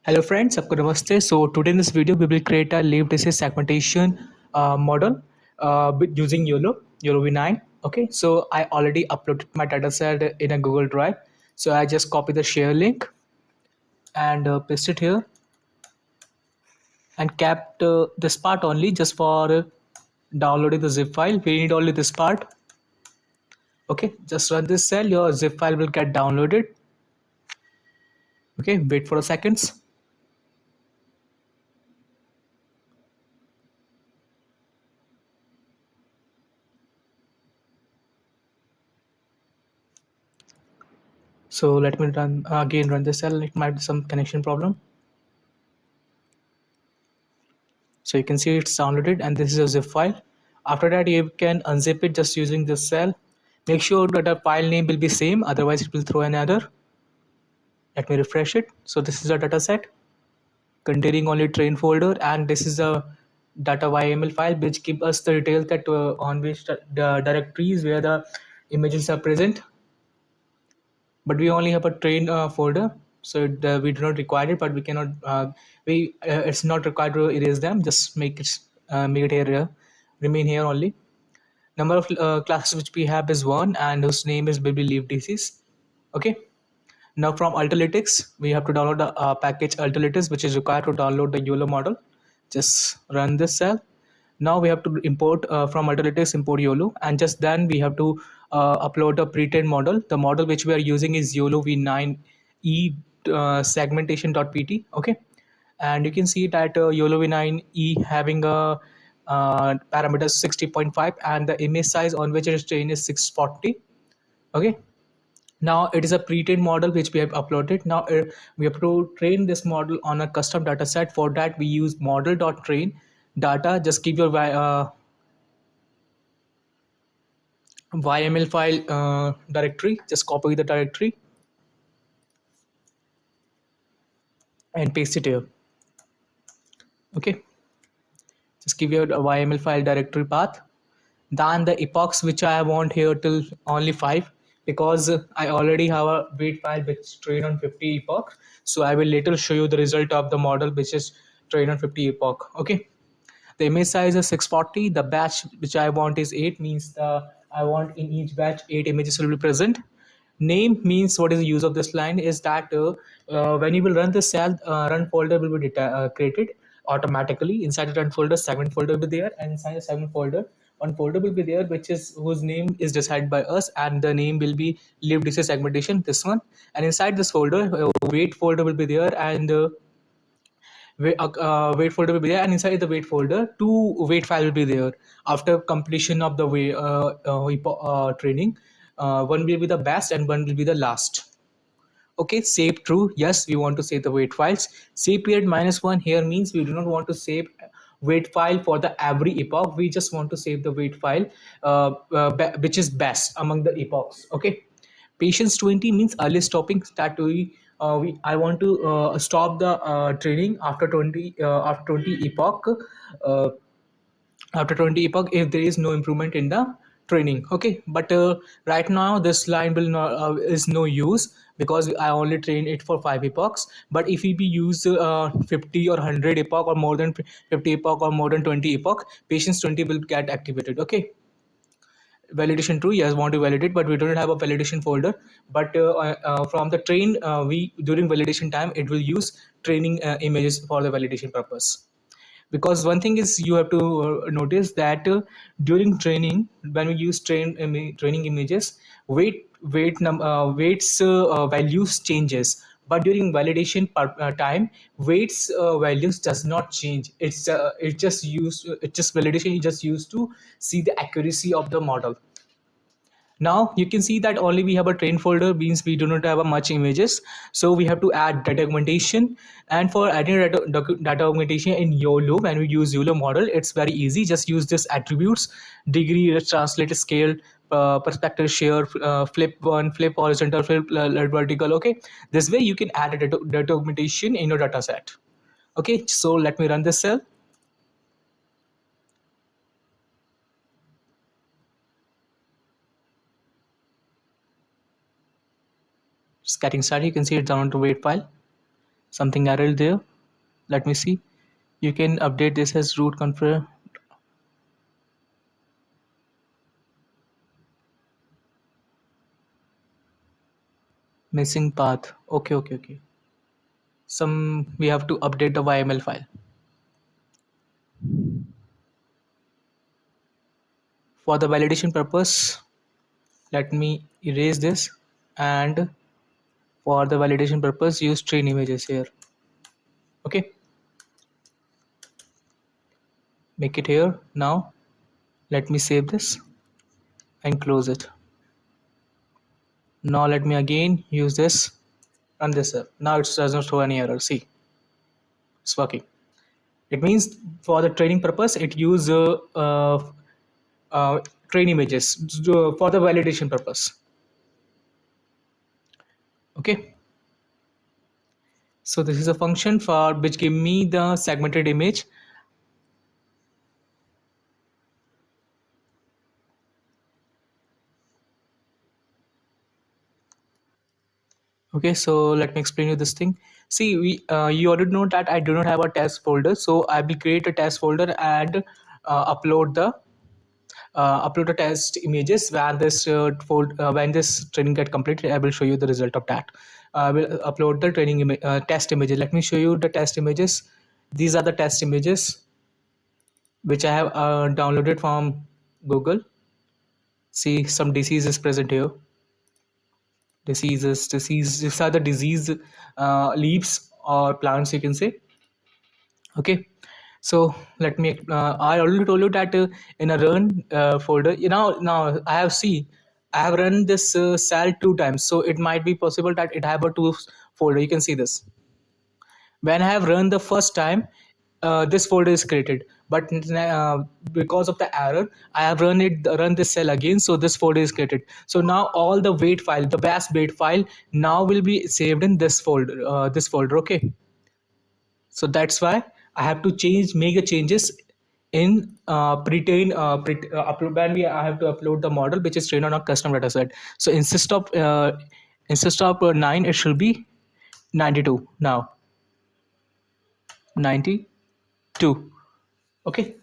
Hello friends, आपको नमस्ते. So today in this video we will create a live disease segmentation model using YOLOv9. Okay, so I already uploaded my dataset in a Google Drive. So I just copy the share link and paste it here and kept this part only just for downloading the zip file. We need only this part. Okay, just run this cell. Your zip file will get downloaded. Okay, wait for a seconds. So let me run this cell. It might be some connection problem. So you can see it's downloaded and this is a zip file. After that you can unzip it just using this cell. Make sure that the file name will be same, otherwise it will throw an error. Let me refresh it. So this is a dataset containing only train folder, and this is a data YML file which give us the details that on which the directories where the images are present. But we only have a train folder, so we do not require it, but we cannot it's not required to erase them. Just make it here, remain here only. Number of classes which we have is 1 and whose name is baby leaf disease. Okay, now from Ultralytics we have to download the package Ultralytics, which is required to download the YOLO model. Just run this cell. Now we have to import from Ultralytics, import YOLO, and just then we have to upload a pre-trained model. The model which we are using is YOLOv9e segmentation.pt. Okay, and you can see that YOLOv9e having a parameter 60.5 and the image size on which it is trained is 640. Okay, now it is a pre-trained model which we have uploaded. Now we have to train this model on a custom data set. For that we use model.train data. Just give your YML file directory, just copy the directory and paste it here. Okay, just give your YML file directory path. Then the epochs which I want here till only 5, because I already have a weight file which trained on 50 epoch. So I will later show you the result of the model which is trained on 50 epoch. Okay, the image size is 640. The batch which I want is 8, means I want in each batch 8 images will be present. Name means what is the use of this line is that when you will run the cell, run folder will be created automatically. Inside the run folder, segment folder will be there, and inside the segment folder, one folder will be there which is whose name is decided by us, and the name will be live disease segmentation, this one. And inside this folder, weight folder will be there, and weight folder will be there, and inside the weight folder, two weight file will be there. After completion of the training, one will be the best and one will be the last. Okay, save true. Yes, we want to save the weight files. Save period -1 here means we do not want to save weight file for the every epoch. We just want to save the weight file which is best among the epochs. Okay, patience 20 means early stopping, that we I want to stop the training after 20 epoch, uh, after 20 epoch if there is no improvement in the training. Okay, but right now this line will not is no use, because I only train it for 5 epochs. But if we be use 50 or 100 epoch or more than 50 epoch or more than 20 epoch, patience 20 will get activated. Okay, validation true. Yes, want to validate, but we don't have a validation folder. But from the train, we during validation time it will use training images for the validation purpose. Because one thing is you have to notice that during training, when we use training images, weights values changes, but during validation time, weights values does not change. It's just validation is just used to see the accuracy of the model. Now you can see that only we have a train folder, means we do not have a much images. So we have to add data augmentation. And for adding data augmentation in YOLO, when we use YOLO model, it's very easy. Just use this attributes: degree, translate, scale, perspective, share, flip one, flip horizontal, flip vertical. Okay, this way you can add a data augmentation in your data set. Okay, so let me run this cell. Just getting started. You can see it's down to weight file. something error there. Let me see. You can update this as root config missing path. Okay, okay, okay. Some we have to update the YML file. For the validation purpose, let me erase this, and for the validation purpose use train images here. Okay, make it here. Now let me save this and close it. Now let me again use this, run this up. Now it does not show any error. See, it's working. It means for the training purpose it use uh, train images for the validation purpose. Okay, so this is a function for which give me the segmented image. Okay, so let me explain you this thing. See, you already know that I do not have a test folder, so I will create a test folder and upload the test images. When this training get completed, I will show you the result of that. I will upload the test images. Let me show you the test images. These are the test images which I have downloaded from Google. See, some disease is present here. These are the disease leaves or plants, you can say. Okay, so let me I already told you that in a run folder, now I have run this cell 2 times, so it might be possible that it have a two folder. You can see this. When I have run the first time, this folder is created, but because of the error, I have run this cell again, so this folder is created. So now all the weight file, the base weight file, now will be saved in this folder. Okay. So that's why I have to make the changes in upload. When I have to upload the model which is trained on a custom dataset. So instead of 9, it should be 92 now. 92. Okay.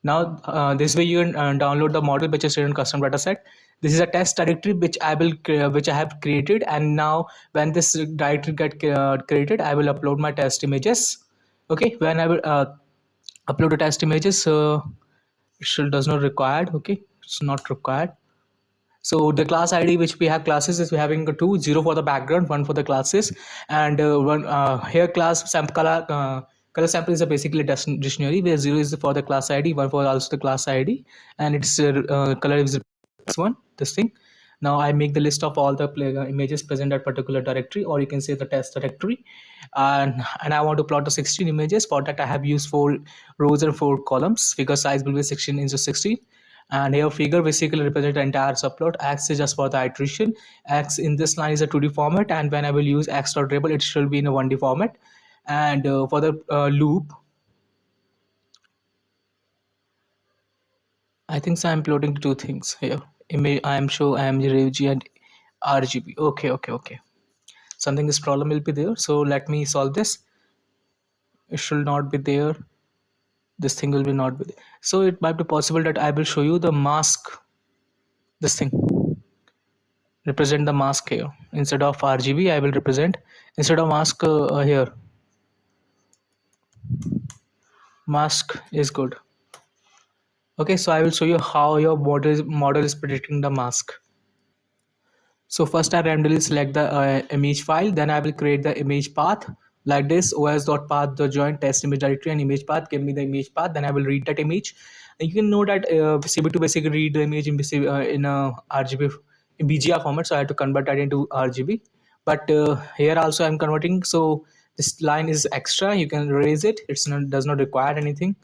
Now this way you can download the model which is trained on custom dataset. This is a test directory which I have created, and now when this directory get created, I will upload my test images. Okay, when I will upload the test images, it still does not required. Okay, it's not required. So the class ID which we have classes is we having two, 0 for the background, 1 for the classes, and one here class sample color sample is a basically dictionary where 0 is for the class ID, 1 for also the class ID, and its color is this thing. Now I make the list of all the images present at particular directory, or you can say the test directory, and I want to plot the 16 images. For that I have used 4 rows and 4 columns. Figure size will be 16 into 16. And here figure basically represent the entire subplot. X is just for the iteration. X in this line is a 2D format, and when I will use x dot label, it should be in a 1D format. And for the loop, I think so I'm plotting two things here. I am sure I am RGB and RGB. Okay, okay, okay. Something this problem will be there. So let me solve this. It should not be there. This thing will be not be there. So it might be possible that I will show you the mask. This thing. Represent the mask here. Instead of RGB, I will represent, instead of mask here. Mask is good. Okay, so I will show you how your model is predicting the mask. So first I randomly select the image file, then I will create the image path like this: os.path the joint test image directory and image path. Give me the image path, then I will read that image. And you can know that CB2 basically read the image in a RGB in BGR format, so I have to convert that into RGB. But here also I'm converting, so this line is extra. You can erase it. Does not require anything.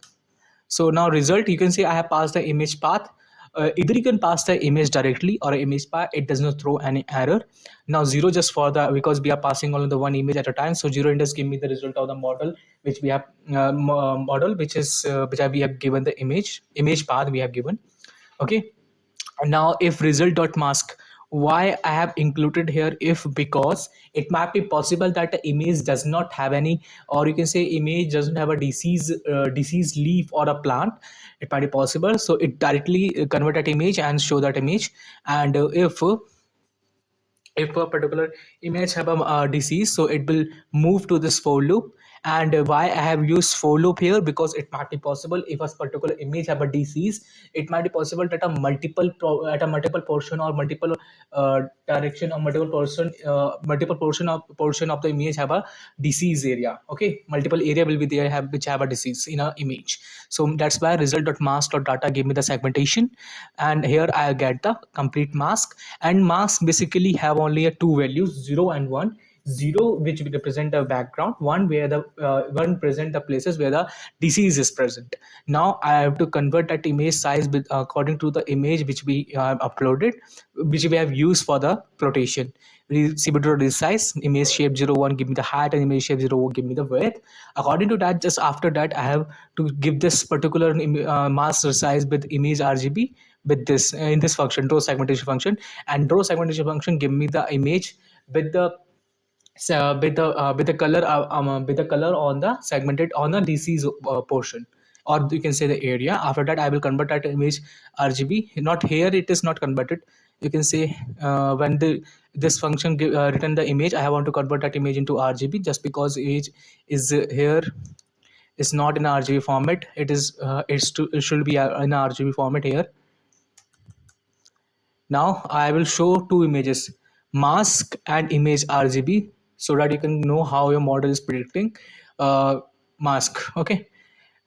So now result, you can see I have passed the image path. Either you can pass the image directly or image path. It does not throw any error. Now 0 just for the, because we are passing only the one image at a time. So 0 index give me the result of the model which we have model which we have given the image path we have given. Okay. Now if result.mask why I have included here if, because it might be possible that the image does not have any, or you can say image doesn't have a disease leaf or a plant. It might be possible, so it directly convert that image and show that image. And if a particular image have a disease, so it will move to this for loop. And why I have used for loop here, because it might be possible if a particular image have a disease, it might be possible that at a multiple portion or multiple direction or multiple portion of the image have a disease area. Okay, multiple area will be there have which have a disease in a image. So that's why result.mask.data gave me the segmentation, and here I get the complete mask. And masks basically have only a two values, 0 and 1. 0 which will represent the background, 1 where the 1 present the places where the disease is present. Now I have to convert that image size according to the image which we uploaded, which we have used for the flotation. CB2 resize image shape 01 give me the height, and image shape 0 give me the width. According to that, just after that I have to give this particular mask resize with image RGB with this in this function, draw segmentation function. And draw segmentation function give me the image with the with the color on the segmented on the disease portion, or you can say the area. After that I will convert that image RGB. Not here, it is not converted. You can say when the this function return the image, I want to convert that image into RGB, just because image is here is not in RGB format. It is it should be in RGB format here. Now I will show two images, mask and image RGB, so that you can know how your model is predicting mask. Okay.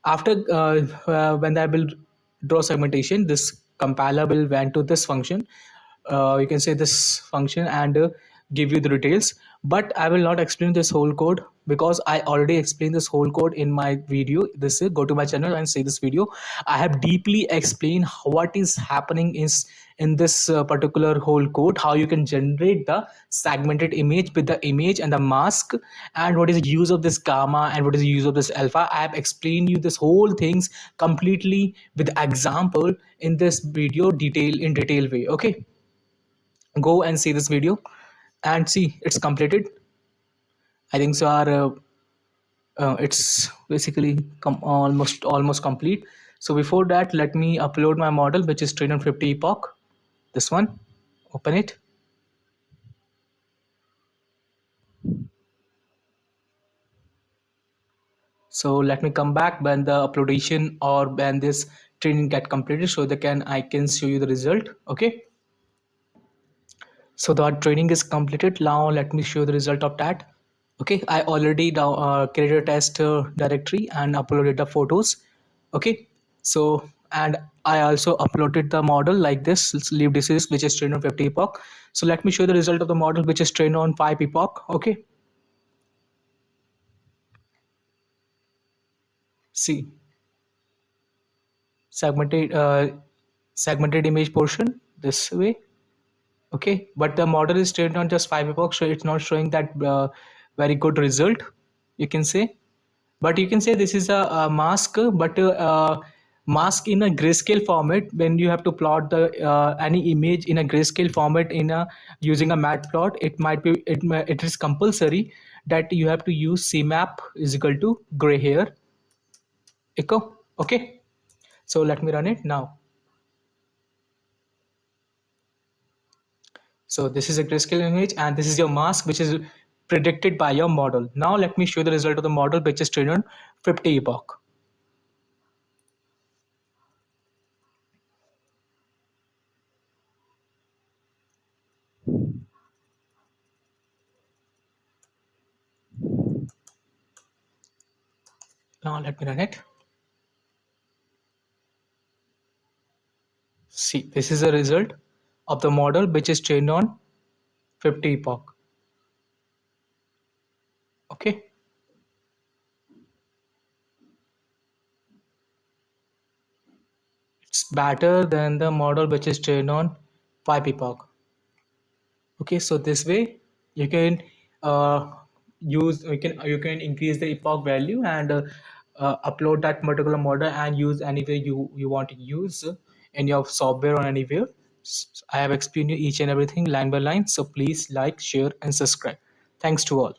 After when I will draw segmentation, this compiler will went to this function. You can say this function and give you the details. But I will not explain this whole code, because I already explained this whole code in my video. This is, go to my channel and see this video. I have deeply explained what is happening is in this particular whole code, how you can generate the segmented image with the image and the mask, and what is the use of this gamma and what is the use of this alpha. I have explained you this whole things completely with example in this video in detail way. Okay, go and see this video and see it's completed. I think so it's basically almost complete. So before that, let me upload my model, which is trained on 50 epoch. This one, open it. So let me come back when the uploadation or when this training get completed, so that I can show you the result. Okay, so the training is completed. Now let me show the result of that. Okay, I already now created a test directory and uploaded the photos. Okay, so and I also uploaded the model like this. Let's leave this is which is trained on 50 epoch. So let me show the result of the model which is trained on 5 epoch. Okay, see, segmented segmented image portion this way. Okay, but the model is trained on just 5 epoch, so it's not showing that very good result, you can say. But you can say this is a mask, but mask in a grayscale format. When you have to plot the any image in a grayscale format in a using a matplot, it is compulsory that you have to use cmap is equal to gray hair echo. Okay, so let me run it now. So this is a grayscale image, and this is your mask, which is predicted by your model. Now let me show the result of the model, which is trained on 50 epoch. Now let me run it. See, this is the result of the model which is trained on 50 epoch. Okay. It's better than the model which is trained on 5 epoch. Okay, so this way you can you can increase the epoch value and upload that particular model and use anywhere you want to use in your software or anywhere. I have explained you each and everything line by line. So please like, share, and subscribe. Thanks to all.